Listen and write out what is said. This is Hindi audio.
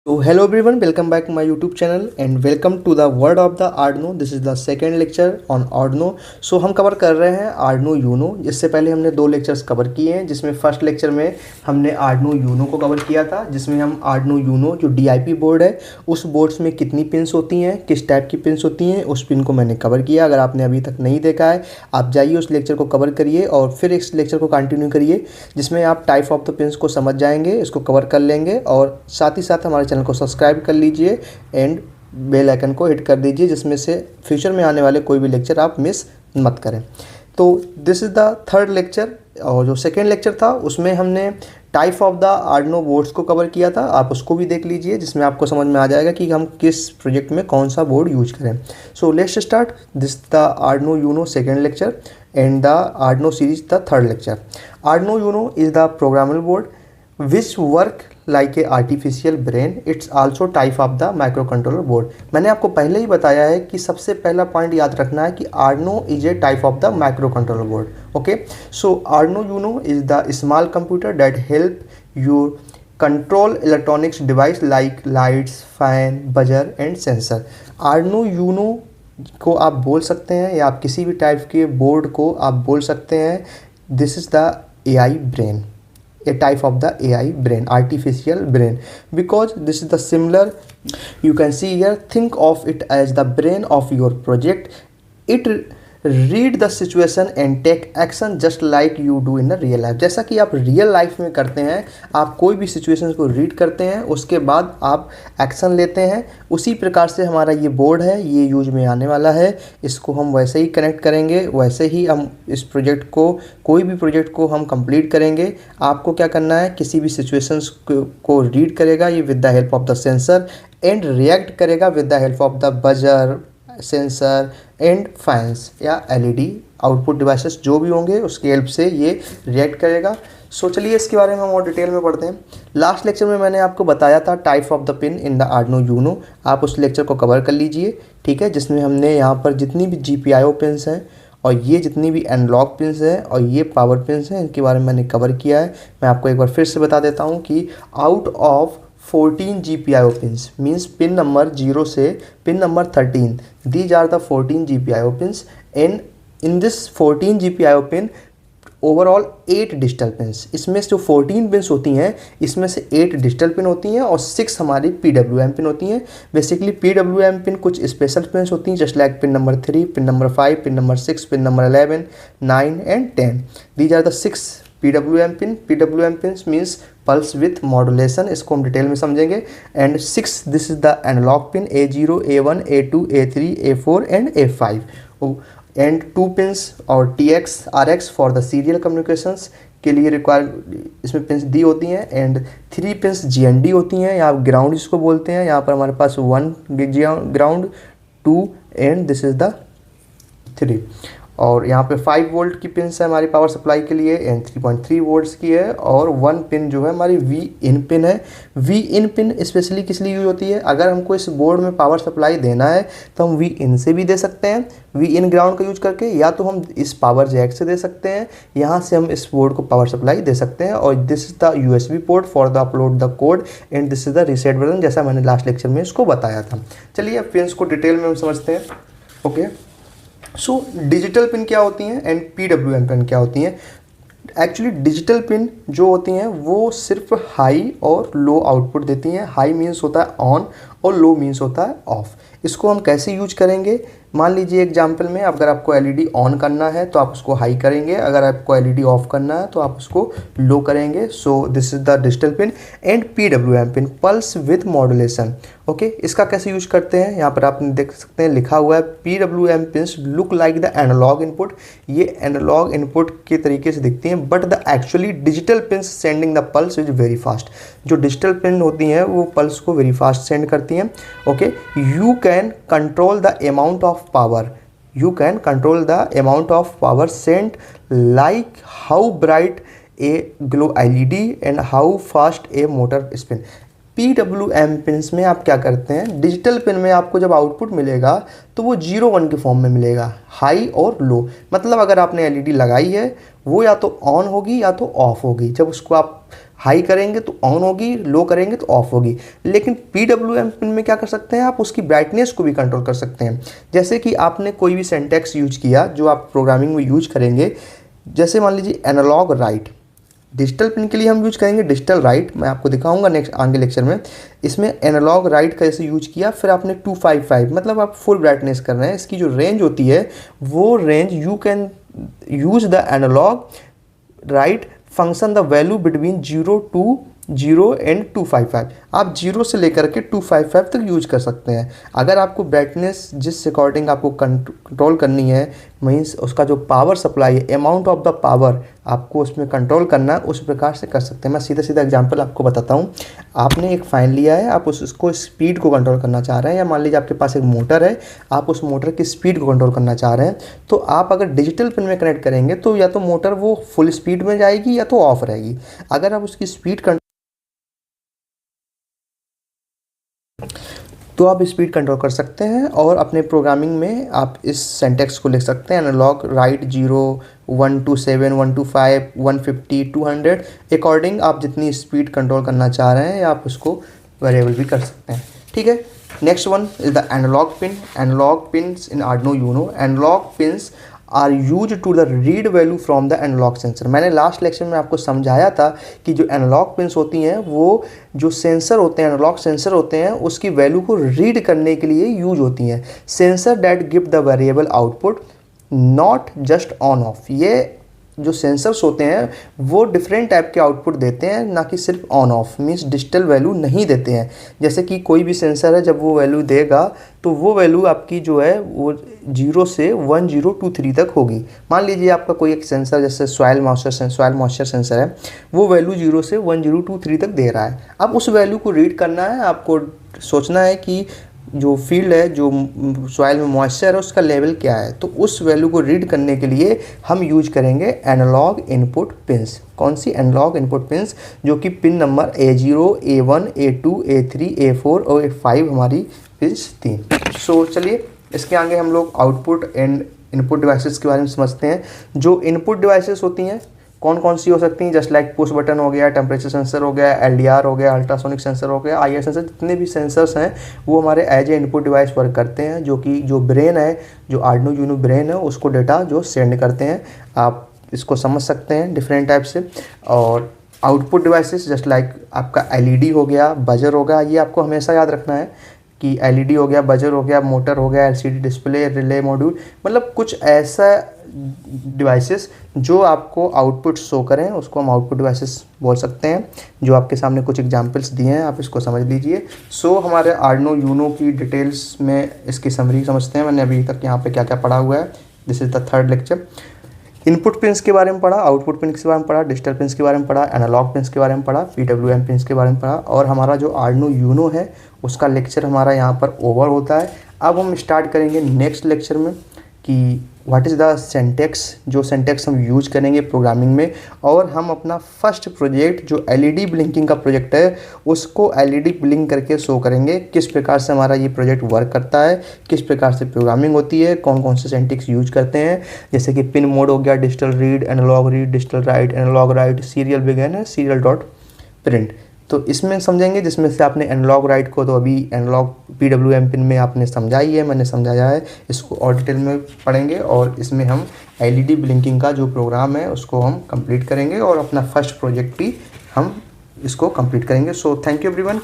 So hello everyone, welcome back to my YouTube channel and welcome to the Word of the Arduino. This is the second lecture on Arduino. So हम कवर कर रहे हैं Arduino Uno. इससे पहले हमने दो लेक्चर्स कवर किए हैं, जिसमें फर्स्ट लेक्चर में हमने Arduino Uno को कवर किया था, जिसमें हम Arduino Uno जो DIP बोर्ड है उस बोर्ड्स में कितनी पिन्स होती हैं, किस टाइप की पिन्स होती हैं, उस पिन को मैंने कवर किया। अगर आपने अभी तक नहीं देखा है आप जाइए उस लेक्चर को कवर करिए और फिर इस लेक्चर को कंटिन्यू करिए, जिसमें आप टाइप ऑफ द पिन्स को समझ जाएंगे, इसको कवर कर लेंगे और साथ ही साथ हमारे चैनल को सब्सक्राइब कर लीजिए एंड बेल आइकन को हिट कर दीजिए, जिसमें से फ्यूचर में आने वाले कोई भी लेक्चर आप मिस मत करें। तो this is the third lecture और जो सेकेंड लेक्चर था उसमें हमने type of the Arduino boards को कवर किया था। आप उसको भी देख लीजिए, जिसमें आपको समझ में आ जाएगा कि हम किस प्रोजेक्ट में कौन सा बोर्ड यूज करें। So let's start this the Arduino Uno second lecture and the Arduino series the third lecture. Arduino Uno is the programmable board which work like a artificial brain. It's also type of the microcontroller board. मैंने आपको पहले ही बताया है कि सबसे पहला पॉइंट याद रखना है कि Arduino is a type of the microcontroller board. Okay, so Arduino Uno is the small computer that help you control electronics device like lights, fan, buzzer and sensor. Arduino Uno को आप बोल सकते हैं या आप किसी भी टाइप के बोर्ड को आप बोल सकते हैं this is the AI brain, a type of the AI brain, artificial brain, because this is the similar, you can see here, think of it as the brain of your project. It read the situation and take action just like you do in the real life. जैसा कि आप रियल लाइफ में करते हैं, आप कोई भी सिचुएशन को रीड करते हैं उसके बाद आप एक्शन लेते हैं, उसी प्रकार से हमारा ये बोर्ड है, ये यूज में आने वाला है। इसको हम वैसे ही कनेक्ट करेंगे, वैसे ही हम इस प्रोजेक्ट को, कोई भी प्रोजेक्ट को हम कंप्लीट करेंगे। आपको क्या करना है, किसी भी सिचुएशंस को रीड करेगा ये with the help of the sensor and react करेगा with the help of the buzzer, sensor and fans या एलईडी आउटपुट डिवाइसेस जो भी होंगे उसकी हेल्प से ये रिएक्ट करेगा। सो चलिए इसके बारे में हम और डिटेल में पढ़ते हैं। लास्ट लेक्चर में मैंने आपको बताया था type of the pin in the Arduino Uno, आप उस लेक्चर को कवर कर लीजिए, ठीक है, जिसमें हमने यहाँ पर जितनी भी GPIO पिन्स हैं और ये जितनी भी एनालॉग पिन्स हैं और ये पावर पिन्स हैं, इनके बारे में मैंने कवर किया है। मैं आपको एक बार फिर से बता देता हूँ कि out of 14 GPIO pins means pin number 0 से pin number 13, these are the 14 GPIO pins and in this 14 GPIO pin overall 8 digital pins, इसमें से जो 14 पिन्स होती हैं इसमें से 8 डिजिटल पिन होती हैं और 6 हमारी PWM पिन होती हैं। बेसिकली PWM पिन कुछ स्पेशल पिन्स होती हैं just like pin number 3, pin number 5, pin number 6, pin number 11, 9 and 10। These are the 6 PWM pin. PWM pins means pulse with modulation, इसको हम डिटेल में समझेंगे। And 6 this is the analogue pin A0, A1, A2, A3, A4 and A5 and 2 pins और TX, RX for the serial communications के लिए रिक्वायर इसमें पिन्स दी होती हैं एंड 3 पिन्स GND होती हैं, यहाँ ग्राउंड जिसको बोलते हैं। यहाँ पर हमारे पास 1 ground, 2 and this is the 3 और यहाँ पे 5 वोल्ट की पिन्स है हमारी पावर सप्लाई के लिए एंड 3.3 वोल्ट्स की है और 1 पिन जो है हमारी Vin पिन है। Vin पिन स्पेशली किस लिए यूज होती है, अगर हमको इस बोर्ड में पावर सप्लाई देना है तो हम Vin से भी दे सकते हैं, Vin ग्राउंड का यूज करके, या तो हम इस पावर जैक से दे सकते हैं, यहाँ से हम इस बोर्ड को पावर सप्लाई दे सकते हैं। और this is the USB port for the upload the code and this is the reset button, जैसा मैंने लास्ट लेक्चर में इसको बताया था। चलिए अब पिन्स को डिटेल में हम समझते हैं। ओके, सो डिजिटल पिन क्या होती हैं एंड PWM पिन क्या होती हैं। एक्चुअली डिजिटल पिन जो होती हैं वो सिर्फ हाई और लो आउटपुट देती हैं। हाई मीन्स होता है ऑन और लो मीन्स होता है ऑफ। इसको हम कैसे यूज करेंगे, मान लीजिए एग्जांपल में अगर आपको LED ऑन करना है तो आप उसको हाई करेंगे, अगर आपको LED ऑफ करना है तो आप उसको लो करेंगे। So this is the digital pin and PWM pin, pulse with modulation. Okay, इसका कैसे यूज करते हैं, यहाँ पर आप देख सकते हैं लिखा हुआ है PWM pins look like the analogue input. ये एनालॉग इनपुट के तरीके से दिखती हैं but the actually digital pins sending the pulse is very fast. जो डिजिटल पिन होती हैं वो पल्स को वेरी फास्ट सेंड करती हैं। Okay, you can control the amount of power, you can control the amount of power sent, like how bright a glow LED and how fast a motor spin. PWM pins में आप क्या करते हैं, डिजिटल पिन में आपको जब आउटपुट मिलेगा तो वो 0 1 के फॉर्म में मिलेगा, हाई और लो। मतलब अगर आपने LED लगाई है वो या तो ऑन होगी या तो ऑफ होगी। जब उसको आप हाई करेंगे तो ऑन होगी, लो करेंगे तो ऑफ होगी। लेकिन PWM पिन में क्या कर सकते हैं, आप उसकी ब्राइटनेस को भी कंट्रोल कर सकते हैं। जैसे कि आपने कोई भी सिंटैक्स यूज किया जो आप प्रोग्रामिंग में यूज करेंगे, जैसे मान लीजिए एनालॉग राइट, डिजिटल पिन के लिए हम यूज करेंगे डिजिटल राइट, मैं आपको दिखाऊंगा नेक्स्ट आगे लेक्चर में। इसमें एनालॉग राइट का जैसे यूज किया, फिर आपने 255 मतलब आप फुल ब्राइटनेस कर रहे हैं, इसकी जो रेंज होती है वो range you can use the analogue write function the value between 0 to 0 and 255। आप 0 से लेकर के 255 तक यूज कर सकते हैं। अगर आपको ब्राइटनेस जिस अकॉर्डिंग आपको कंट्रोल करनी है, मीन्स उसका जो पावर सप्लाई है, अमाउंट ऑफ द पावर आपको उसमें कंट्रोल करना है, उस प्रकार से कर सकते हैं। मैं सीधा सीधा एग्जांपल आपको बताता हूँ। आपने एक फाइल लिया है, आप उसको स्पीड को कंट्रोल करना चाह रहे हैं, या मान लीजिए आपके पास एक मोटर है, आप उस मोटर की स्पीड को कंट्रोल करना चाह रहे हैं, तो आप अगर डिजिटल पिन में कनेक्ट करेंगे तो या तो मोटर वो फुल स्पीड में जाएगी या तो ऑफ रहेगी। अगर आप उसकी स्पीड तो आप स्पीड कंट्रोल कर सकते हैं, और अपने प्रोग्रामिंग में आप इस सिंटैक्स को लिख सकते हैं, analogue write 0 1 to 7 1 to 5 150 200 according आप जितनी स्पीड कंट्रोल करना चाह रहे हैं आप उसको वेरिएबल भी कर सकते हैं। ठीक है, next one is the analogue pin. Analogue pins in Arduino Uno, analogue pins are use to the read value from the analogue sensor. मैंने लास्ट लेक्चर में आपको समझाया था कि जो एनालॉग पिन्स होती हैं वो जो सेंसर होते हैं, एनालॉग सेंसर होते हैं, उसकी वैल्यू को रीड करने के लिए यूज होती हैं। Sensor that give the variable output not just on off. ये जो सेंसर्स होते हैं वो डिफरेंट टाइप के आउटपुट देते हैं, ना कि सिर्फ on off, means digital value नहीं देते हैं। जैसे कि कोई भी सेंसर है, जब वो वैल्यू देगा तो वो वैल्यू आपकी जो है वो 0 से 1023 तक होगी। मान लीजिए आपका कोई एक सेंसर जैसे सॉइल मॉइस्चर सेंसर है, वो वैल्यू 0 से 1023 तक दे रहा है। अब उस वैल्यू को रीड करना है, आपको सोचना है कि जो फील्ड है, जो सॉइल में मॉइस्चर है, उसका लेवल क्या है। तो उस वैल्यू को रीड करने के लिए हम यूज करेंगे एनालॉग इनपुट पिन्स। कौन सी एनालॉग इनपुट पिन्स, जो कि pin number A0 A1 A2 A3 A4 और A5 हमारी पिन्स थी। सो चलिए इसके आगे हम लोग आउटपुट एंड इनपुट डिवाइसेस के बारे में समझते हैं। जो इनपुट डिवाइसेस होती हैं कौन कौन सी हो सकती हैं, जस्ट लाइक पुश बटन हो गया, टेम्परेचर सेंसर हो गया, LDR हो गया, अल्ट्रासोनिक सेंसर हो गया, IR सेंसर, जितने भी सेंसर्स हैं वो हमारे as a input device work करते हैं, जो कि जो ब्रेन है, जो आर्डिनो यूनो ब्रेन है, उसको डेटा जो सेंड करते हैं। आप इसको समझ सकते हैं डिफरेंट टाइप से। और आउटपुट डिवाइसेस जस्ट लाइक आपका LED हो गया, बजर हो गया, ये आपको हमेशा याद रखना है कि LED हो गया, बजर हो गया, मोटर हो गया, LCD डिस्प्ले, रिले मॉड्यूल, मतलब कुछ ऐसा डिवाइसेस जो आपको आउटपुट शो करें उसको हम आउटपुट डिवाइसेस बोल सकते हैं। जो आपके सामने कुछ एग्जांपल्स दिए हैं, आप इसको समझ लीजिए। सो हमारे आर्डिनो यूनो की डिटेल्स में इसकी समरी समझते हैं। मैंने अभी तक यहाँ पे क्या क्या पढ़ा हुआ है। This is the third lecture. Input pins के बारे में पढ़ा, आउटपुट पिन्स के बारे में पढ़ा, डिजिटल पिन्स के बारे में पढ़ा, एनालॉग पिन्स के बारे में पढ़ा, PWM पिन्स के बारे में पढ़ा, और हमारा जो आर्डिनो यूनो है उसका लेक्चर हमारा यहाँ पर ओवर होता है। अब हम स्टार्ट करेंगे नेक्स्ट लेक्चर में कि व्हाट इज़ द सिंटैक्स, जो सिंटैक्स हम यूज करेंगे प्रोग्रामिंग में। और हम अपना फर्स्ट प्रोजेक्ट जो LED ब्लिंकिंग का प्रोजेक्ट है उसको LED ब्लिंक करके शो करेंगे, किस प्रकार से हमारा ये प्रोजेक्ट वर्क करता है, किस प्रकार से प्रोग्रामिंग होती है, कौन कौन से सिंटैक्स यूज करते हैं। जैसे कि पिन मोड हो गया, digital read, analogue read, digital write, analogue write, serial begin है, सीरियल डॉट प्रिंट। तो इसमें समझेंगे, जिसमें से आपने एनालॉग राइट को तो अभी एनालॉग PWM पिन में आपने समझा ही है, मैंने समझाया है, इसको और डिटेल में पढ़ेंगे। और इसमें हम LED ब्लिंकिंग का जो प्रोग्राम है उसको हम कंप्लीट करेंगे, और अपना फर्स्ट प्रोजेक्ट भी हम इसको कंप्लीट करेंगे। So thank you everyone.